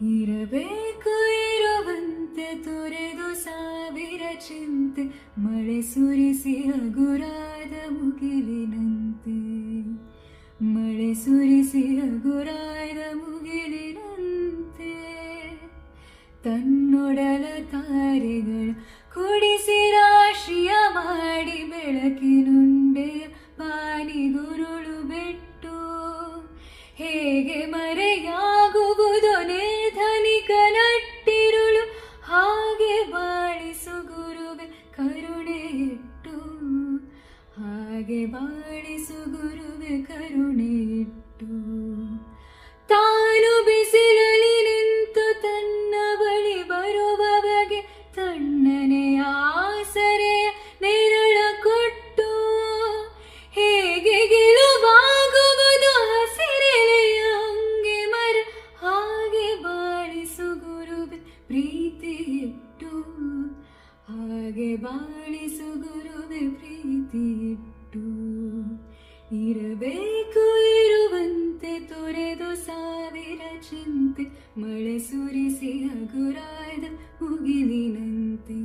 ಇರಬೇಕು ಇರುವಂತೆ ತೊರೆದು ಸಾವಿರ ಚಿಂತೆ, ಮಳೆ ಸುರಿಸಿ ಹಗುರಾದ ಮುಗಿಲಿನಂತೆ, ಮಳೆ ಸುರಿಸಿ ಹಗುರಾದ ಮುಗಿಲಿನಂತೆ. ತನ್ನೊಡಲ ತಾರೆಗಳ ಕುಡಿಸಿ ರಾಶಿಯ ಮಾಡಿ, ಬೆಳಕಿನುಂಡೆಯ ಪಾನಿಗುರುಳು ಬೆಟ್ಟು ಹೇಗೆ ಮರೆಯಾಗುವುದು ಧನಿಕ ನಟ್ಟಿರುಳು, ಹಾಗೆ ಬಾಳಿಸು ಗುರುವೆ ಕರುಣೆ ಇಟ್ಟು, ಹಾಗೆ ಬಾಳಿಸು ಗುರುವೆ ಕರುಣೆ ಇಟ್ಟು. ತಾನು ಬಿಸಿಲಲ್ಲಿ ನಿಂತು ತನ್ನ ಬಳಿ ಬರುವ ಬಗೆ, ತಣ್ಣನೆ ಆಸರೆಯ ನೆರಳ ಕೊಟ್ಟು, ಹೇಗೆ ಗೆಲುವಾಗುವುದು ಹಸಿರೆಲೆಯ ಹಂಗೆ ಮರ, ಹಾಗೆ ಬಾಳಿಸು ಗುರುವೆ ಪ್ರೀತಿ ಇಟ್ಟು, ಹಾಗೆ ಬಾಳಿಸು ಗುರುವೆ ಪ್ರೀತಿ ಇಟ್ಟು. ಇರಬೇಕು ಇರುವಂತೆ ತೊರೆದು ಸಾವಿರ ಚಿಂತೆ, ಮಳೆ ಸುರಿಸಿ ಹಗುರಾದ ಮುಗಿಲಿನಂತೆ.